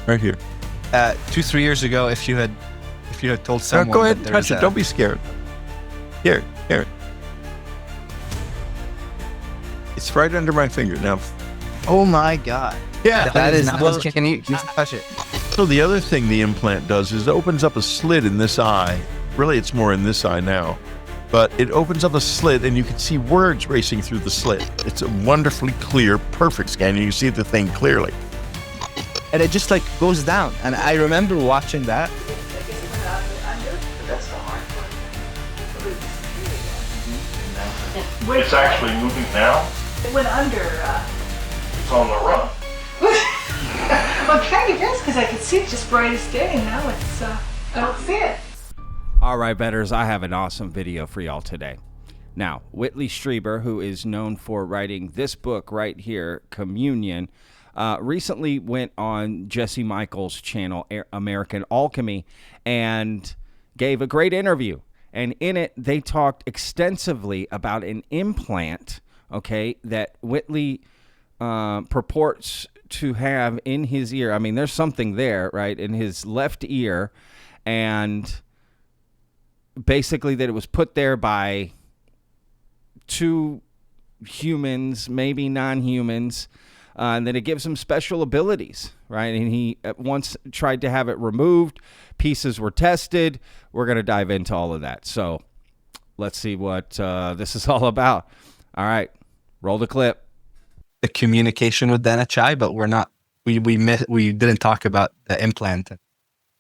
Right here. 2-3 years ago, if you had told someone, Go ahead and touch it. Don't be scared. Here. It's right under my finger now. Oh my God! Yeah, that is. Well, can you touch it? So the other thing the implant does is it opens up a slit in this eye. Really, it's more in this eye now. But it opens up a slit and you can see words racing through the slit. It's a wonderfully clear, perfect scan. You can see the thing clearly. And it just like goes down. And I remember watching that. That's the hard part. It's actually moving now. It went under. It's on the run. Well, kind of is, because I could see it just bright as day, and now it's, I don't see it. All right, betters, I have an awesome video for y'all today. Now, Whitley Strieber, who is known for writing this book right here, Communion, recently went on Jesse Michaels' channel, American Alchemy, and gave a great interview. And in it, they talked extensively about an implant, okay, that Whitley purports to have in his ear. I mean, there's something there, right, in his left ear, and basically that it was put there by two humans, maybe non-humans, and that it gives him special abilities, right? And he once tried to have it removed. Pieces were tested. We're going to dive into all of that. So let's see what this is all about. All right, roll the clip. The communication with Danachai, but we didn't talk about the implant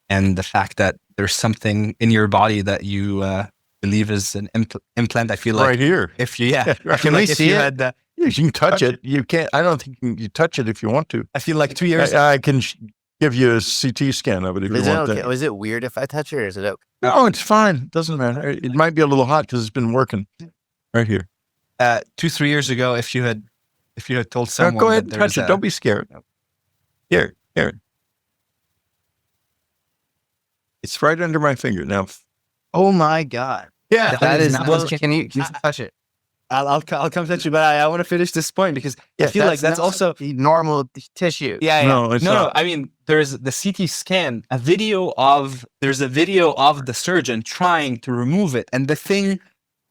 and the fact that there's something in your body that you believe is an implant. I feel like right here. If you, I feel Can like we if see you it? had that, You can touch it. You can't. I don't think you touch it if you want to. I feel like 2 years. I can give you a CT scan of it if you want that. Was it weird if I touch it, or is it okay? No, it's fine. It doesn't matter. It might be a little hot because it's been working. Right here. 2-3 years ago, if you had told someone, Go ahead and touch it. Don't be scared. Here. It's right under my finger now. Oh my God! Yeah, that is. Well, can you touch it? I'll come touch you, but I want to finish this point because I feel like that's also normal tissue. Yeah. No, it's not. I mean, there's the CT scan, there's a video of the surgeon trying to remove it, and the thing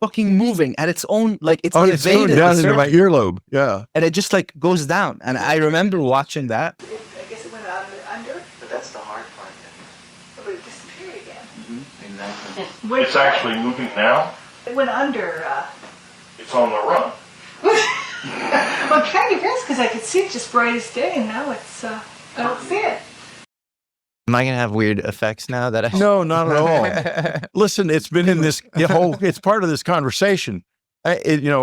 fucking moving at its own, like it's it's going evaded down the into my surgeon. earlobe. Yeah, And it just like goes down. And I remember watching that. I guess it went under, But that's the hard part. but it disappeared again. Exactly. it's actually moving now. It went under. It's on the run. Well, kind of is, because I could see it just bright as day, and now it's, I don't see it. Am I gonna have weird effects now that I? No, not at all. Listen, it's been in this it's part of this conversation. Ears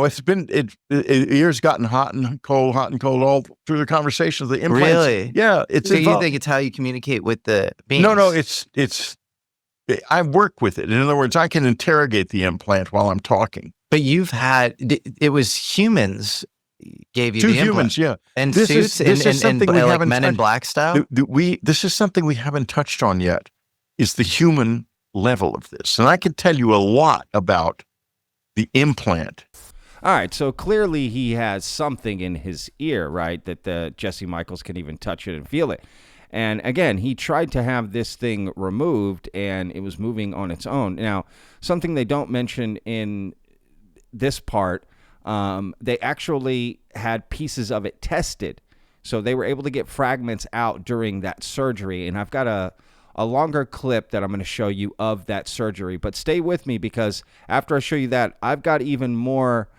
gotten hot and cold all through the conversation of the implants. Really? Yeah, it's. So you involved. think it's how you communicate with the beings? No, it's. I work with it. In other words, I can interrogate the implant while I'm talking. But you've had it was humans gave you Two the implant. humans, yeah. And This suits is something we like haven't Men in touched. Black style. This is something we haven't touched on yet. Is the human level of this, and I can tell you a lot about the implant. All right, so clearly he has something in his ear, right, that Jesse Michaels can even touch it and feel it. And again, he tried to have this thing removed, and it was moving on its own. Now, something they don't mention in this part, they actually had pieces of it tested. So they were able to get fragments out during that surgery. And I've got a longer clip that I'm going to show you of that surgery. But stay with me, because after I show you that, I've got even more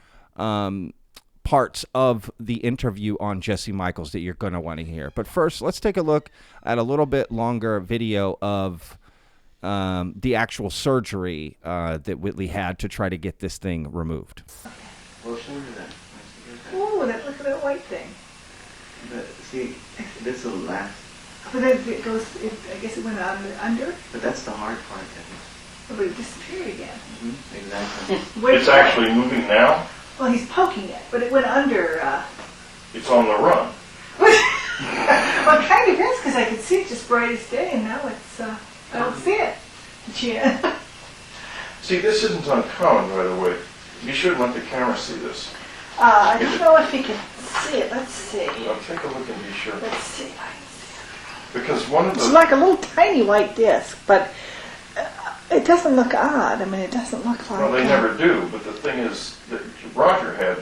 parts of the interview on Jesse Michaels that you're going to want to hear. But first, let's take a look at a little bit longer video of the actual surgery that Whitley had to try to get this thing removed. Well, show me that. Ooh, look at that white thing. But see, this will last. But then it goes, I guess it went under, But that's the hard part. but it disappeared again. Exactly. It's actually moving now. Well, he's poking it, but it went under. It's on the run. Well, kind of is, because I could see it just bright as day, and now it's, I don't see it. Yeah. See, this isn't uncommon, by the way. You should let the camera see this. I don't know if you can see it. Let's see. Now take a look and be sure. Let's see if I can see Because one of It's like a little tiny white disc, but it doesn't look odd. I mean, it doesn't look like... Well, they never do, but the thing is that Roger had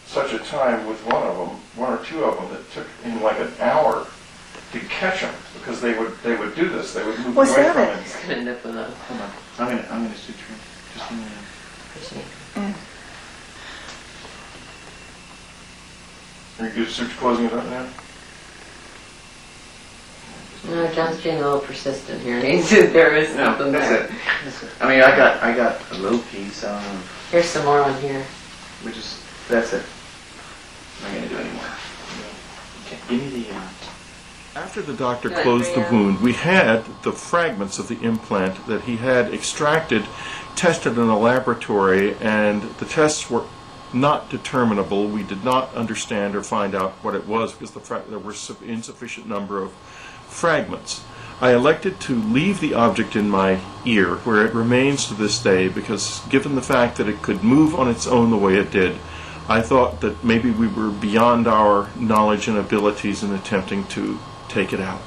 such a time with one or two of them, that took him like an hour to catch them, because they would do this. They would move What's away that? from him. It's gonna end up with a. Hold on. I'm gonna suture him. Just a minute. Are you good suture closing it up now? No, John's getting a little persistent here. There is something there. That's it. I mean, I got a little piece, Here's some more on here. which is, that's it. I'm not gonna do any more. Okay, give me the, After the doctor Good, closed the yeah. wound, we had the fragments of the implant that he had extracted, tested in a laboratory, and the tests were not determinable. We did not understand or find out what it was because there were insufficient number of fragments. I elected to leave the object in my ear, where it remains to this day, because given the fact that it could move on its own the way it did, I thought that maybe we were beyond our knowledge and abilities in attempting to take it out.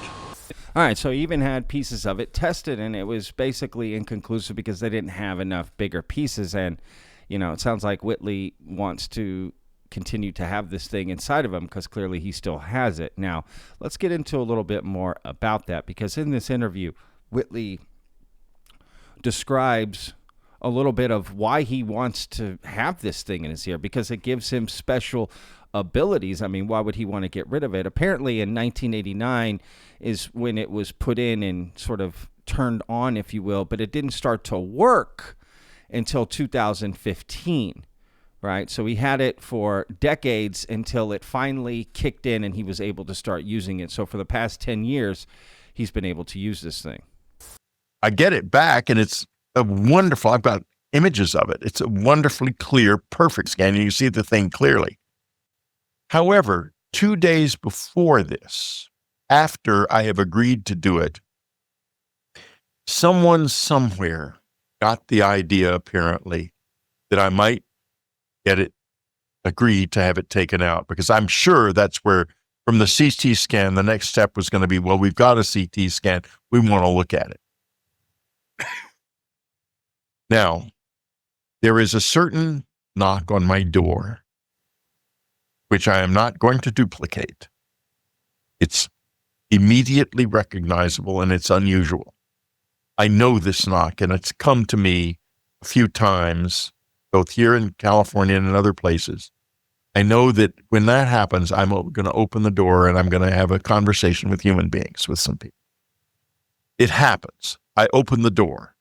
All right, so he even had pieces of it tested, and it was basically inconclusive because they didn't have enough bigger pieces. And, you know, it sounds like Whitley wants to continue to have this thing inside of him because clearly he still has it. Now, let's get into a little bit more about that, because in this interview, Whitley describes a little bit of why he wants to have this thing in his ear, because it gives him special abilities. I mean, why would he want to get rid of it? Apparently in 1989 is when it was put in and sort of turned on, if you will, but it didn't start to work until 2015, right? So he had it for decades until it finally kicked in and he was able to start using it. So for the past 10 years, he's been able to use this thing. I get it back, and it's a wonderful, I've got images of it. It's a wonderfully clear, perfect scan. You see the thing clearly. However, 2 days before this, after I have agreed to do it, someone somewhere got the idea, apparently, that I might get it, agreed to have it taken out, because I'm sure that's where, from the CT scan, the next step was going to be, well, we've got a CT scan. We want to look at it. Now, there is a certain knock on my door, which I am not going to duplicate. It's immediately recognizable and it's unusual. I know this knock, and it's come to me a few times, both here in California and in other places. I know that when that happens, I'm going to open the door and I'm going to have a conversation with human beings, with some people. It happens. I open the door.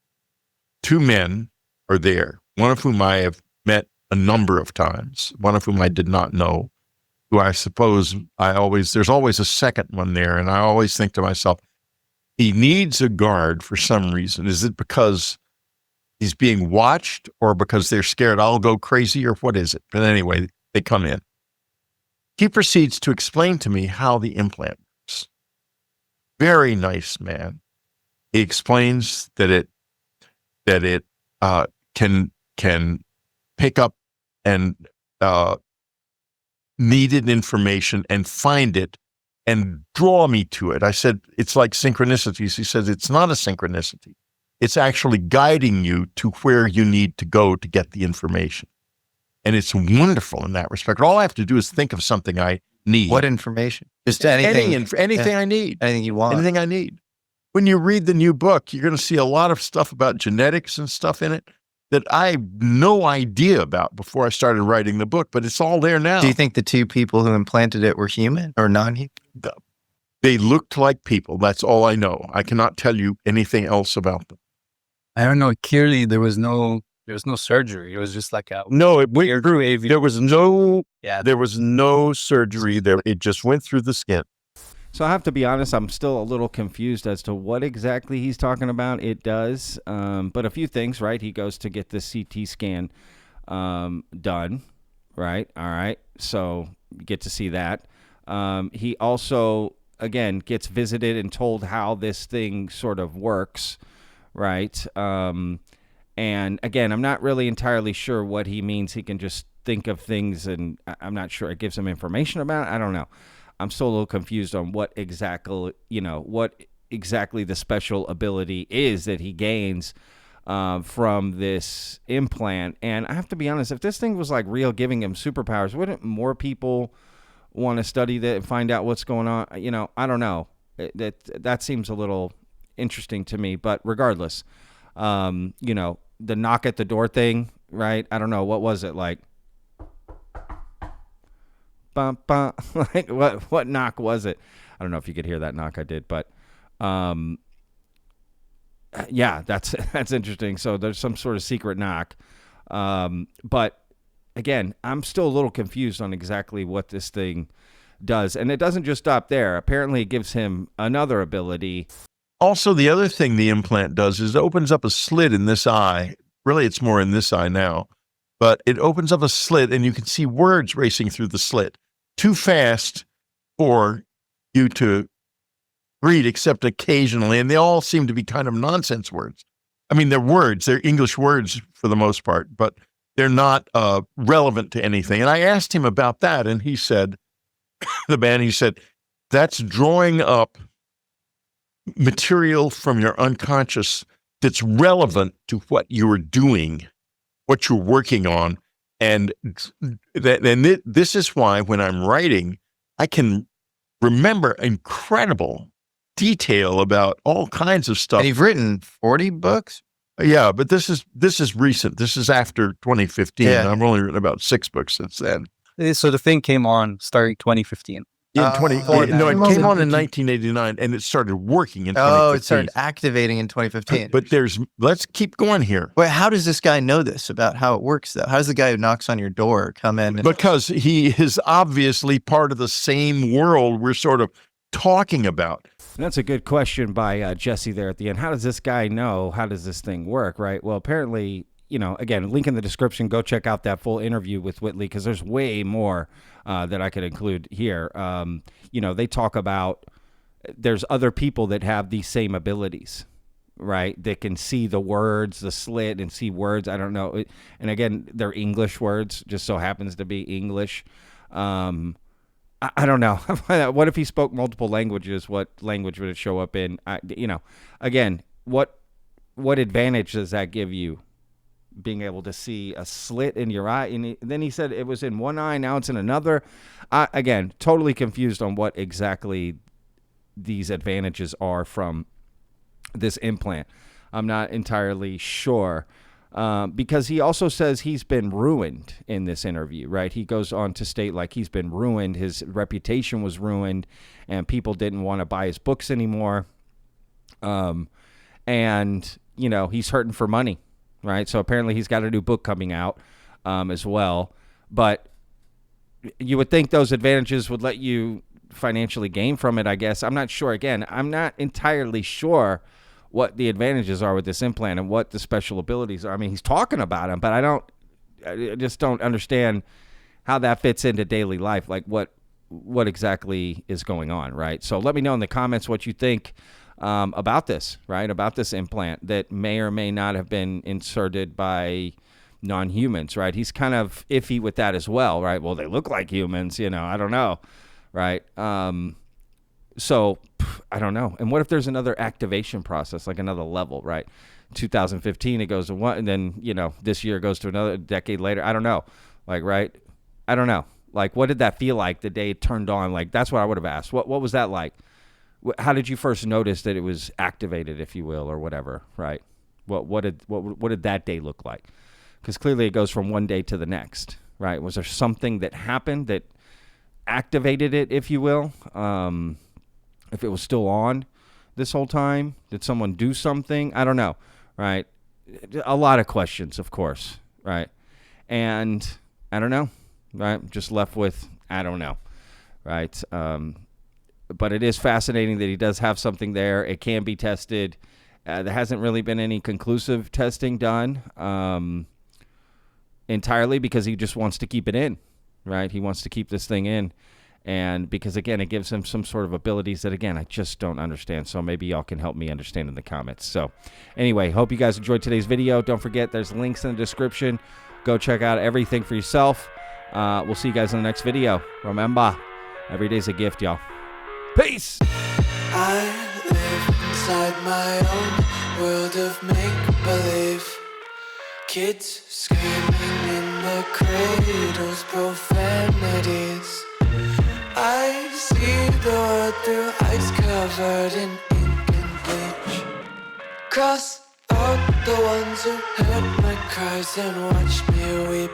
2 men are there, one of whom I have met a number of times, one of whom I did not know, who I suppose there's always a second one there, and I always think to myself, he needs a guard for some reason. Is it because he's being watched, or because they're scared I'll go crazy, or what is it? But anyway, they come in. He proceeds to explain to me how the implant works. Very nice man. He explains that it can pick up and needed information and find it and draw me to it. I said, it's like synchronicities. He says, it's not a synchronicity. It's actually guiding you to where you need to go to get the information. And it's wonderful in that respect. All I have to do is think of something I need. What information? Just anything. Anything I need. Anything you want. Anything I need. When you read the new book, you're going to see a lot of stuff about genetics and stuff in it that I had no idea about before I started writing the book, but it's all there now. Do you think the 2 people who implanted it were human or non-human? They looked like people. That's all I know. I cannot tell you anything else about them. I don't know. Clearly, there was no surgery. It was just like a No, it went weird through. AV. There was no surgery there. It just went through the skin. So I have to be honest, I'm still a little confused as to what exactly he's talking about. It does, but a few things, right? He goes to get the CT scan done, right? All right, so you get to see that. He also, again, gets visited and told how this thing sort of works, right? And again, I'm not really entirely sure what he means. He can just think of things, and I'm not sure it gives him information about it. I don't know. I'm still a little confused on what exactly the special ability is that he gains from this implant. And I have to be honest, if this thing was like real, giving him superpowers, wouldn't more people want to study that and find out what's going on? I don't know. That seems a little interesting to me. But regardless, the knock at the door thing, right? I don't know. What was it like? Bum, bum. Like what knock was it? I don't know if you could hear that knock. I did, but yeah, that's interesting. So there's some sort of secret knock. But again, I'm still a little confused on exactly what this thing does. And it doesn't just stop there. Apparently it gives him another ability. Also, the other thing the implant does is it opens up a slit in this eye. Really, it's more in this eye now. But it opens up a slit and you can see words racing through the slit. Too fast for you to read, except occasionally. And they all seem to be kind of nonsense words. I mean, they're words. They're English words for the most part, but they're not relevant to anything. And I asked him about that, and he said, he said, that's drawing up material from your unconscious that's relevant to what you're doing, what you're working on. And this is why when I'm writing, I can remember incredible detail about all kinds of stuff. And you've written 40 books? Yeah, but this is recent. This is after 2015. Yeah. I've only written about 6 books since then. So the thing came on starting 2015. In Oh, 20, no, it came on in 1989, and it started working in 2015. Oh, it started activating in 2015. But let's keep going here. Wait, how does this guy know this about how it works, though? How does the guy who knocks on your door come in? Because he is obviously part of the same world we're sort of talking about. And that's a good question by Jesse there at the end. How does this guy know? How does this thing work, right? Well, apparently, again, link in the description. Go check out that full interview with Whitley because there's way more that I could include here. They talk about there's other people that have these same abilities, right? That can see the words, the slit, and see words. I don't know. And again, they're English words, just so happens to be English. I don't know. What if he spoke multiple languages? What language would it show up in? Again, what advantage does that give you? Being able to see a slit in your eye. And then he said it was in one eye, now it's in another. Again, totally confused on what exactly these advantages are from this implant. I'm not entirely sure. Because he also says he's been ruined in this interview, right? He goes on to state like he's been ruined. His reputation was ruined and people didn't want to buy his books anymore. And, he's hurting for money, right? So apparently he's got a new book coming out as well. But you would think those advantages would let you financially gain from it, I guess. I'm not sure. Again, I'm not entirely sure what the advantages are with this implant and what the special abilities are. I mean, he's talking about them, but I just don't understand how that fits into daily life. Like what exactly is going on, right? So let me know in the comments what you think about this, right? About this implant that may or may not have been inserted by non-humans, right? He's kind of iffy with that as well, right? Well, they look like humans, I don't know, right? So I don't know. And what if there's another activation process, like another level, right? 2015, it goes to one, and then, this year it goes to another decade later. I don't know. Like, right? I don't know. Like, what did that feel like the day it turned on? Like, that's what I would have asked. What was that like? How did you first notice that it was activated, if you will, or whatever, right? What did that day look like? Because clearly it goes from one day to the next, right? Was there something that happened that activated it, if you will? If it was still on this whole time, did someone do something? I don't know, right? A lot of questions, of course, right? And I don't know, right? Just left with, I don't know, right? But it is fascinating that he does have something there. It can be tested. There hasn't really been any conclusive testing done entirely because he just wants to keep it in, right? He wants to keep this thing in. And because, again, it gives him some sort of abilities that, again, I just don't understand. So maybe y'all can help me understand in the comments. So anyway, hope you guys enjoyed today's video. Don't forget, there's links in the description. Go check out everything for yourself. We'll see you guys in the next video. Remember, Every day's a gift, y'all. Peace. I live inside my own world of make-believe. Kids screaming in the cradles, profanities. I see the world through ice covered in ink and bleach. Cross out the ones who heard my cries and watched me weep.